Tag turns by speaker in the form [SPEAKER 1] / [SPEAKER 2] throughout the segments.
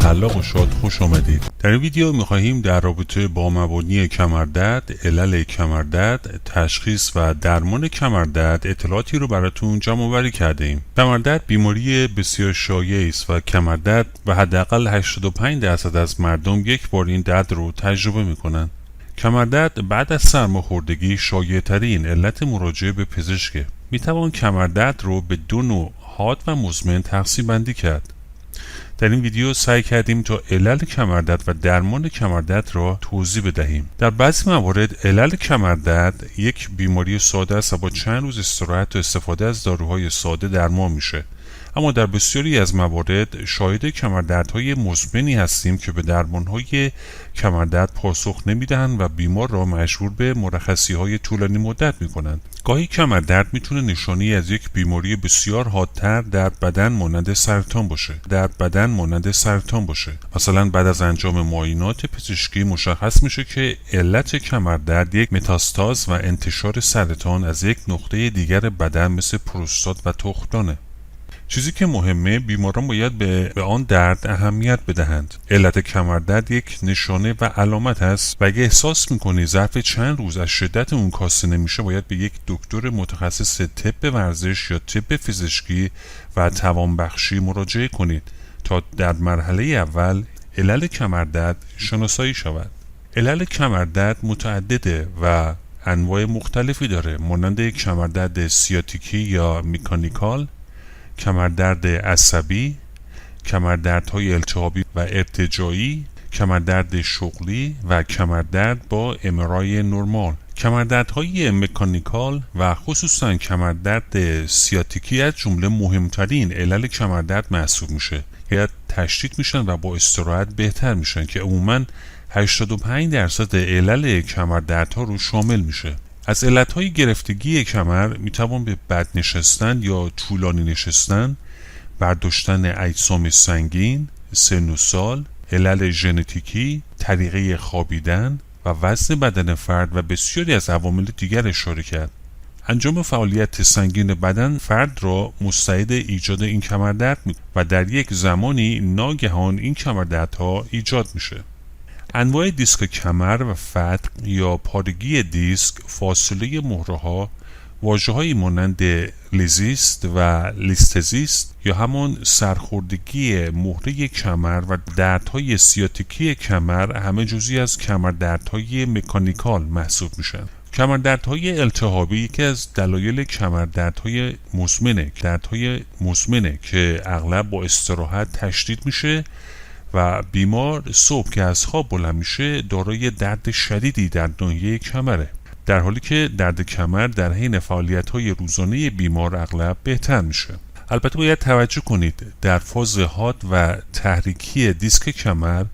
[SPEAKER 1] حلاق و شاد خوش آمدید. در این ویدیو می‌خواهیم در رابطه با مبانی کمردرد، علل کمردرد، تشخیص و درمان کمردرد اطلاعاتی رو براتون جمع‌آوری کردیم. کمردرد بیماری بسیار شایعی است و کمردرد و حداقل 85% از مردم یک بار این درد رو تجربه می‌کنند. کمردرد بعد از سرماخوردگی شایع‌ترین علت مراجعه به پزشکه. می‌توان کمردرد رو به دو نوع، حاد و مزمن، تقسیم بندی کرد. در این ویدیو سعی کردیم تا علل کمردرد و درمان کمردرد را توضیح بدهیم. در بعضی موارد علل کمردرد یک بیماری ساده است و با چند روز استراحت و استفاده از داروهای ساده درمان میشه. اما در بسیاری از موارد شاهد کمردردهای مزمنی هستیم که به درمانهای کمردرد پاسخ نمیدهند و بیمار را مجبور به مرخصی‌های طولانی مدت میکنند. گاهی کمردرد میتونه نشانی از یک بیماری بسیار حادتر در بدن مانند سرطان باشه. مثلا بعد از انجام معاینات پزشکی مشخص میشه که علت کمردرد یک متاستاز و انتشار سرطان از یک نقطه دیگر بدن مثل پروستات و تخمدانه. چیزی که مهمه، بیماران باید به آن درد اهمیت بدهند. علت کمردرد یک نشانه و علامت است و اگه احساس میکنی ظرف چند روز از شدت اون کاسته نمیشه، باید به یک دکتر متخصص طب ورزش یا طب پزشکی و توانبخشی مراجعه کنید تا در مرحله اول علل کمردرد شناسایی شود. علل کمردرد متعدده و انواع مختلفی داره، مانند کمردرد سیاتیکی یا مکانیکال، کمردرد عصبی، کمردردهای التهابی و ارتجاعی، کمردرد شغلی و کمردرد با امرای نرمال. کمردردهای مکانیکال و خصوصا کمردرد سیاتیکی از جمله مهمترین علل کمردرد محسوب میشه. یا تشدید میشن و با استراحت بهتر میشن که عموما 85% علل کمردردها رو شامل میشه. از علتهای گرفتگی کمر میتوان به بد نشستن یا طولانی نشستن، برداشتن اجسام سنگین، سن و سال، علل ژنتیکی، طریقه خوابیدن و وزن بدن فرد و بسیاری از عوامل دیگر اشاره کرد. انجام فعالیت سنگین بدن فرد را مستعد ایجاد این کمردرد می‌کند و در یک زمانی ناگهان این کمردردها ایجاد میشه. انواع دیسک کمر و فتق یا پارگی دیسک، فاصله مهره‌ها، واژه‌هایی مانند لیزیست و لیستزیست یا همان سرخوردگی مهره کمر و دردهای سیاتیکی کمر همه جزئی از کمردردهای مکانیکال محسوب میشن. کمردردهای التهابی یکی از دلایل کمردردهای مزمنه که اغلب با استراحت تشدید میشه و بیمار صبح که از خواب بلند میشه دارای درد شدیدی در ناحیه کمره، در حالی که درد کمر در حین فعالیت‌های روزانه بیمار اغلب بهتر میشه. البته باید توجه کنید در فاز حاد و تحریکی دیسک کمر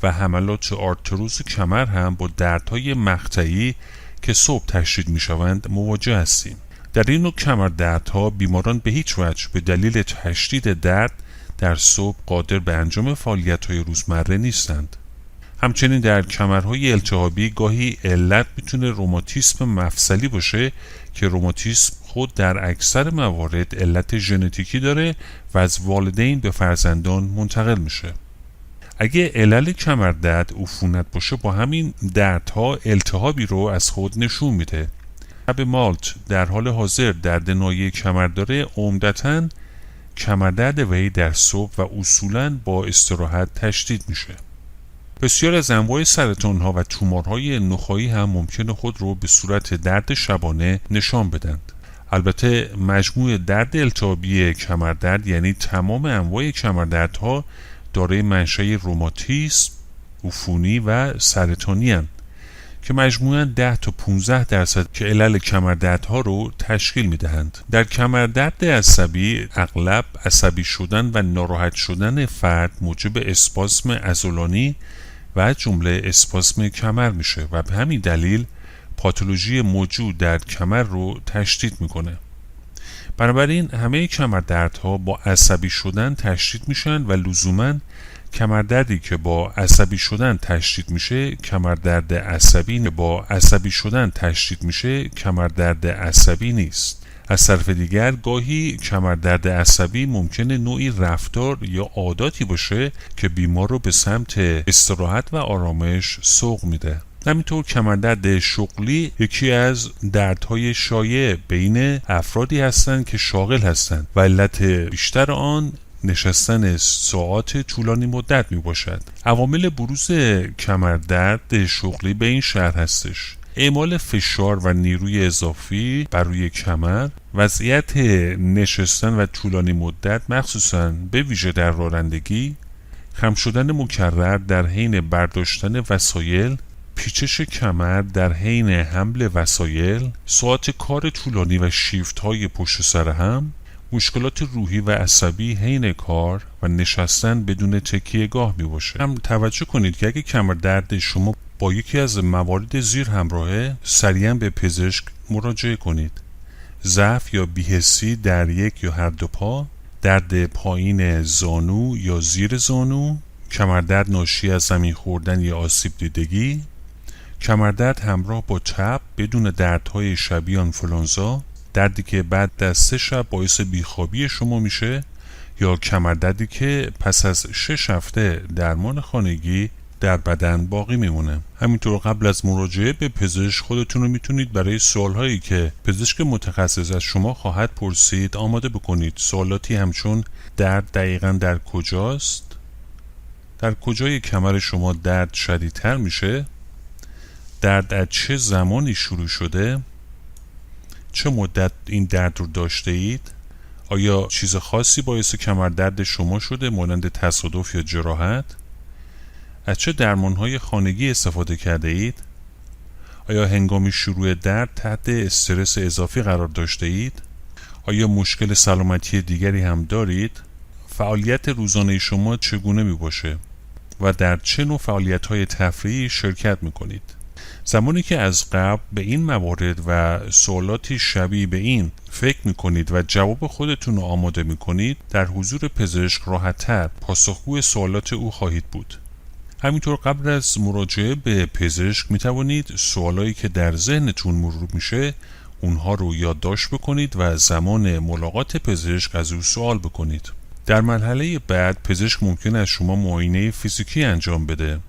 [SPEAKER 1] و حملات آرتروز کمر هم با دردهای مقطعی که صبح تشدید میشوند مواجه هستیم. در این نوع کمردردها بیماران به هیچ وجه به دلیل تشدید درد در صبح قادر به انجام فعالیت‌های روزمره نیستند. همچنین در کمرهای التهابی گاهی علت میتونه روماتیسم مفصلی باشه که روماتیسم خود در اکثر موارد علت ژنتیکی داره و از والدین به فرزندان منتقل میشه. اگه علل کمردرد عفونت باشه، با همین دردها التهابی رو از خود نشون میده. تب مالت در حال حاضر درد ناحیه کمر داره، عمدتاً کمردرد وی در صبح و اصولاً با استراحت تشدید میشه. بسیار از انواع سرطان‌ها و تومورهای نخاعی هم ممکنه خود رو به صورت درد شبانه نشان بدن. البته مجموع درد التهابی کمردرد، یعنی تمام انواع کمردردها، دارای منشأ روماتیسم، عفونی و سرطانی هستند که مجموعاً 10 تا 15% که علل کمردردها رو تشکیل میدهند. در کمردرد عصبی اغلب عصبی شدن و ناراحت شدن فرد موجب اسپاسم عضلانی و جمله اسپاسم کمر میشه و به همین دلیل پاتولوژی موجود در کمر رو تشدید میکنه. بنابراین همه کمردردها با عصبی شدن تشدید میشن و لزوماً کمردردی که با عصبی شدن تشدید میشه کمردرد عصبی نیست. از طرف دیگر گاهی کمردرد عصبی ممکنه نوعی رفتار یا عاداتی باشه که بیمار رو به سمت استراحت و آرامش سوق میده. همینطور کمردرد شغلی یکی از دردهای شایع بین افرادی هستند که شاغل هستند و علت بیشتر آن نشستن ساعات طولانی مدت می باشد. عوامل بروز کمردرد شغلی به این شرح هستش: اعمال فشار و نیروی اضافی بر روی کمر، وضعیت نشستن و طولانی مدت مخصوصاً به ویژه در رانندگی، خم شدن مکرر در حین برداشتن وسایل، پیچش کمر در حین حمل وسایل، ساعت کار طولانی و شیفت های پشت سر هم، مشکلات روحی و عصبی حین کار و نشستن بدون تکیه گاه می باشه. هم توجه کنید که اگه کمردرد شما با یکی از موارد زیر همراهه، سریعا به پزشک مراجعه کنید. ضعف یا بی‌حسی در یک یا هر دو پا، درد پایین زانو یا زیر زانو، کمردرد ناشی از زمین خوردن یا آسیب دیدگی، کمردرد همراه با تب بدون دردهای شبیه آنفولانزا، دردی که بعد از 3 شب باعث بیخوابی شما میشه، یا کمردردی که پس از 6 هفته درمان خانگی در بدن باقی میمونه. همینطور قبل از مراجعه به پزشک خودتون رو میتونید برای سوالهایی که پزشک متخصص از شما خواهد پرسید آماده بکنید. سوالاتی همچون درد دقیقاً در کجاست؟ در کجای کمر شما درد شدیدتر میشه؟ درد از چه زمانی شروع شده؟ چه مدت این درد رو داشته اید؟ آیا چیز خاصی باعث کمردرد شما شده مانند تصادف یا جراحت؟ از چه درمانهای خانگی استفاده کرده اید؟ آیا هنگام شروع درد تحت استرس اضافی قرار داشته اید؟ آیا مشکل سلامتی دیگری هم دارید؟ فعالیت روزانه شما چگونه می باشه؟ و در چه نوع فعالیت‌های تفریحی شرکت می کنید؟ زمانی که از قبل به این موارد و سوالاتی شبیه به این فکر می کنید و جواب خودتون رو آماده می کنید، در حضور پزشک راحت‌تر پاسخگوی سوالات او خواهید بود. همینطور قبل از مراجعه به پزشک می توانید سوالایی که در ذهنتون مرور میشه اونها رو یادداشت بکنید و زمان ملاقات پزشک از او سوال بکنید. در مرحله بعد پزشک ممکن از شما معاینه فیزیکی انجام بده.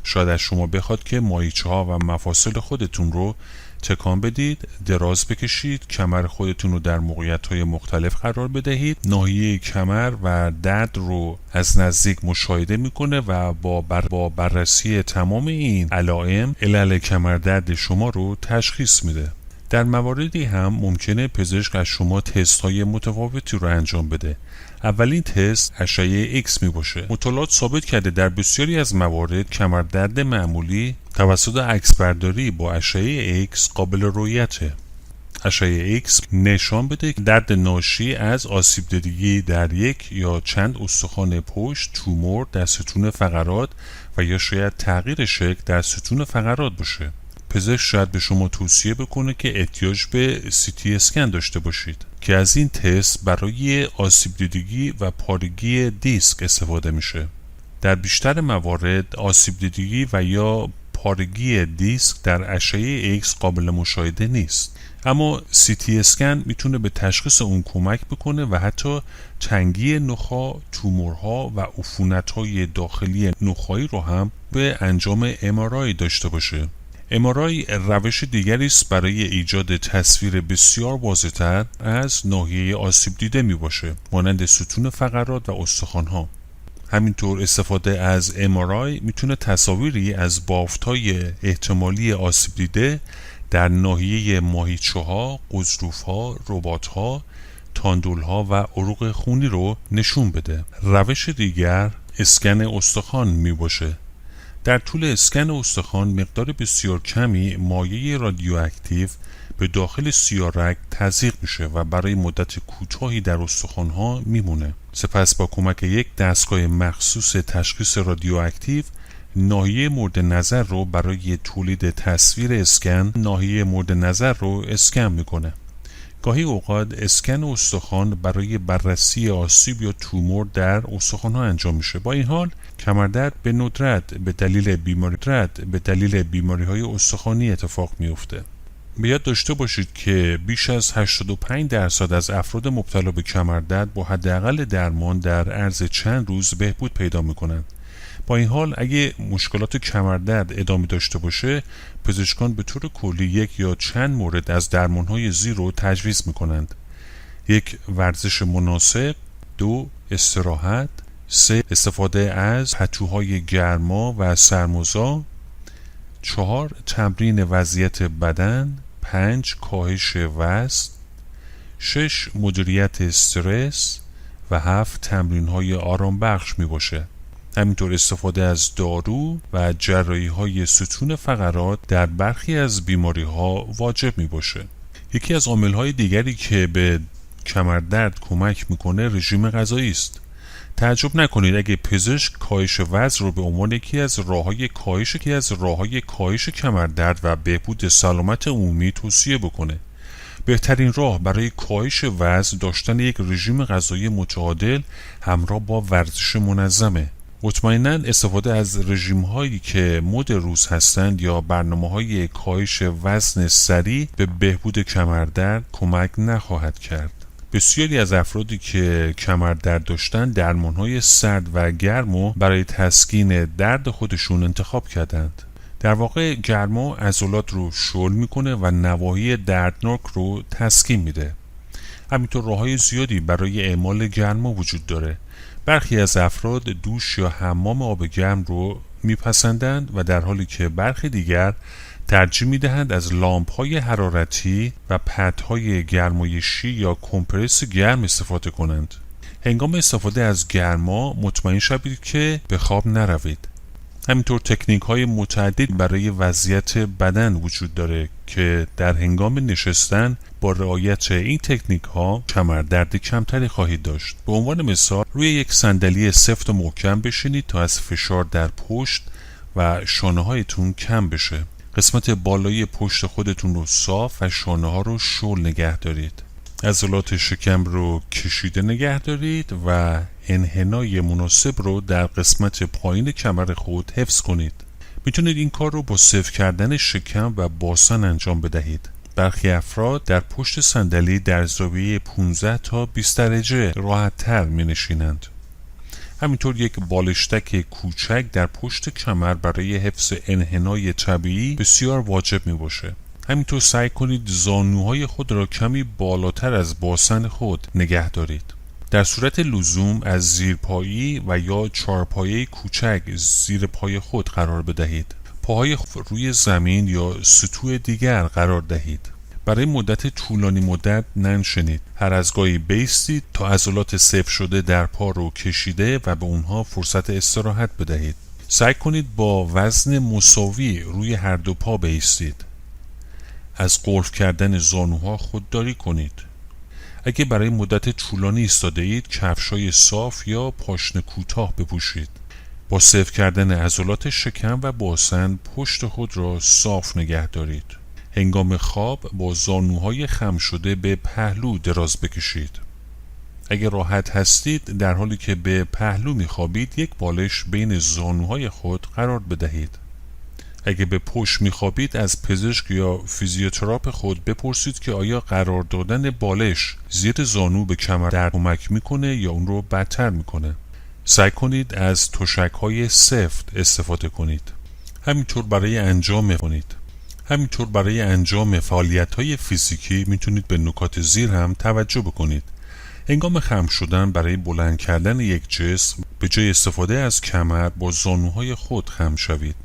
[SPEAKER 1] شاید از شما بخواد که ماهیچه ها و مفاصل خودتون رو تکان بدید، دراز بکشید، کمر خودتون رو در موقعیت های مختلف قرار بدهید. ناحیه کمر و درد رو از نزدیک مشاهده میکنه و با بررسی تمام این علائم علل کمردرد شما رو تشخیص میده. در مواردی هم ممکنه پزشک از شما تست های متفاوتی رو انجام بده. اولین تست اشعه ایکس می باشه. مطالعات ثابت کرده در بسیاری از موارد کمردرد معمولی توسط عکسبرداری با اشعه ایکس قابل رؤیته. اشعه ایکس نشان بده که درد ناشی از آسیب دیدگی در یک یا چند استخوان پشت، تومور در ستون فقرات و یا شاید تغییر شکل در ستون فقرات باشه. پزشک شاید به شما توصیه بکنه که احتیاج به CT اسکن داشته باشید که از این تست برای آسیب دیدگی و پارگی دیسک استفاده میشه. در بیشتر موارد آسیب دیدگی و یا پارگی دیسک در اشعه ایکس قابل مشاهده نیست، اما CT اسکن میتونه به تشخیص اون کمک بکنه و حتی تنگی نخاع، تومورها و عفونت‌های داخلی نخاعی رو هم به انجام MRI داشته باشه. MRI روش دیگری است برای ایجاد تصویر بسیار واضح‌تر از ناحیه آسیب دیده می باشه، مانند ستون فقرات و استخوان‌ها. همینطور استفاده از MRI میتونه تصاویری از بافت‌های احتمالی آسیب دیده در ناحیه ماهیچه‌ها، غضروف‌ها، رباط‌ها، تاندول‌ها و عروق خونی رو نشون بده. روش دیگر اسکن استخوان می باشه. در طول اسکن استخوان مقدار بسیار کمی مایع رادیواکتیو به داخل سیارک تزریق میشه و برای مدت کوتاهی در استخوان‌ها میمونه. سپس با کمک یک دستگاه مخصوص تشخیص رادیواکتیو ناحیه مورد نظر رو برای تولید تصویر اسکن اسکن میکنه. گاهی اوقات اسکن استخوان برای بررسی آسیب یا تومور در استخوان‌ها انجام میشه. با این حال کمردرد به ندرت به دلیل بیماری‌های استخوانی اتفاق میفته. به یاد داشته باشید که بیش از 85% از افراد مبتلا به کمردرد با حداقل درمان در عرض چند روز بهبود پیدا می‌کنند. با این حال اگه مشکلات کمردرد ادامه داشته باشه، پزشکان به طور کلی یک یا چند مورد از درمان‌های زیر رو تجویز می‌کنند: 1. ورزش مناسب، 2. استراحت، 3. استفاده از پتوهای گرما و سرمازا، 4. تمرین وضعیت بدن، 5. کاهش وزن، 6. مدیریت استرس و 7. تمرین‌های آرام بخش می باشه. همینطور استفاده از دارو و جراحی‌های ستون فقرات در برخی از بیماری‌ها واجب می باشه. یکی از عامل‌های دیگری که به کمردرد کمک میکنه رژیم غذایی است. تعجب نکنید اگه پزشک کاهش وزن رو به عنوان یکی از راه‌های کاهش کمردرد و بهبود سلامت عمومی توصیه بکنه. بهترین راه برای کاهش وزن داشتن یک رژیم غذایی متعادل همراه با ورزش منظمه. مطمئناً استفاده از رژیم‌هایی که مد روز هستند یا برنامه‌های کاهش وزن سریع به بهبود کمردرد کمک نخواهد کرد. بسیاری از افرادی که کمردرد داشتن درمان‌های سرد و گرم برای تسکین درد خودشون انتخاب کردند. در واقع گرما عضلات رو شل میکنه و نواحی دردناک رو تسکین میده. همینطور راه‌های زیادی برای اعمال گرما وجود داره. برخی از افراد دوش یا حمام آب گرم رو میپسندند و در حالی که برخی دیگر ترجیح میدهند از لامپ‌های حرارتی و پدهای گرمایشی یا کمپرس گرم استفاده کنند. هنگام استفاده از گرما مطمئن شوید که به خواب نروید. همینطور تکنیک‌های متعدد برای وضعیت بدن وجود داره که در هنگام نشستن با رعایت این تکنیک‌ها کمردرد کمتری خواهید داشت. به عنوان مثال روی یک صندلی سفت و محکم بشینید تا از فشار در پشت و شانه‌هایتون کم بشه. قسمت بالایی پشت خودتون رو صاف و شانه‌ها رو شل نگه دارید. عضلات شکم رو کشیده نگه دارید و انحنای مناسب رو در قسمت پایین کمر خود حفظ کنید. میتونید این کار رو با صفر کردن شکم و باسن انجام بدهید. برخی افراد در پشت صندلی در زاویه 15 تا 20 درجه راحت‌تر می‌نشینند. همینطور یک بالشتک کوچک در پشت کمر برای حفظ انحنای طبیعی بسیار واجب میباشه. همینطور سعی کنید زانوهای خود را کمی بالاتر از باسن خود نگه دارید. در صورت لزوم از زیرپایی و یا چارپایه کوچک زیر پای خود قرار بدهید. پاهای روی زمین یا سطوح دیگر قرار دهید. برای مدت طولانی مدت ننشینید. هر از گاهی بایستید تا عضلات صفر شده در پا رو کشیده و به اونها فرصت استراحت بدهید. سعی کنید با وزن مساوی روی هر دو پا بایستید. از قلف کردن زانوها خودداری کنید. اگه برای مدت طولانی ایستاده اید، کفشای صاف یا پاشنه کوتاه بپوشید. با صفر کردن عضلات شکم و باسن پشت خود را صاف نگه دارید. هنگام خواب با زانوهای خم شده به پهلو دراز بکشید. اگر راحت هستید در حالی که به پهلو میخوابید یک بالش بین زانوهای خود قرار بدهید. اگر به پشت میخوابید از پزشک یا فیزیوتراپ خود بپرسید که آیا قرار دادن بالش زیر زانو به کمردرد کمک میکنه یا اون رو بدتر میکنه. سعی کنید از تشک‌های سفت استفاده کنید. همینطور برای انجام فعالیت‌های فیزیکی میتونید به نکات زیر هم توجه بکنید. هنگام خم شدن برای بلند کردن یک جسم به جای استفاده از کمر با زانوهای خود خم شوید.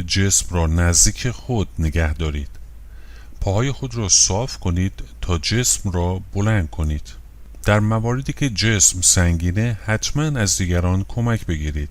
[SPEAKER 1] جسم را نزدیک خود نگه دارید. پاهای خود را صاف کنید تا جسم را بلند کنید. در مواردی که جسم سنگینه حتما از دیگران کمک بگیرید.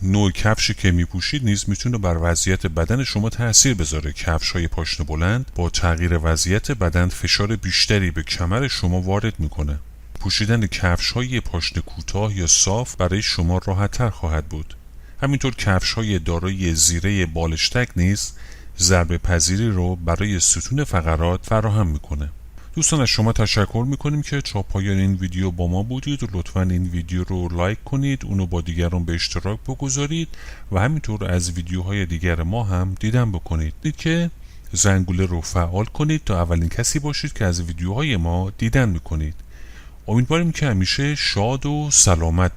[SPEAKER 1] نوع کفشی که میپوشید نیز میتونه بر وضعیت بدن شما تأثیر بذاره. کفش‌های پاشنه بلند با تغییر وضعیت بدن فشار بیشتری به کمر شما وارد میکنه. پوشیدن کفش‌های پاشنه کوتاه یا صاف برای شما راحت‌تر خواهد بود. همینطور کفش‌های دارای زیره بالشتک نیز ضربه پذیری رو برای ستون فقرات فراهم میکنه. دوستان از شما تشکر میکنیم که تا پایان این ویدیو با ما بودید و لطفاً این ویدیو رو لایک کنید، اونو با دیگران به اشتراک بگذارید و همینطور از ویدیوهای دیگر ما هم دیدن بکنید که زنگوله رو فعال کنید تا اولین کسی باشید که از ویدیوهای ما دیدن میکنید. امیدواریم که همیشه شاد و سلامت باشید.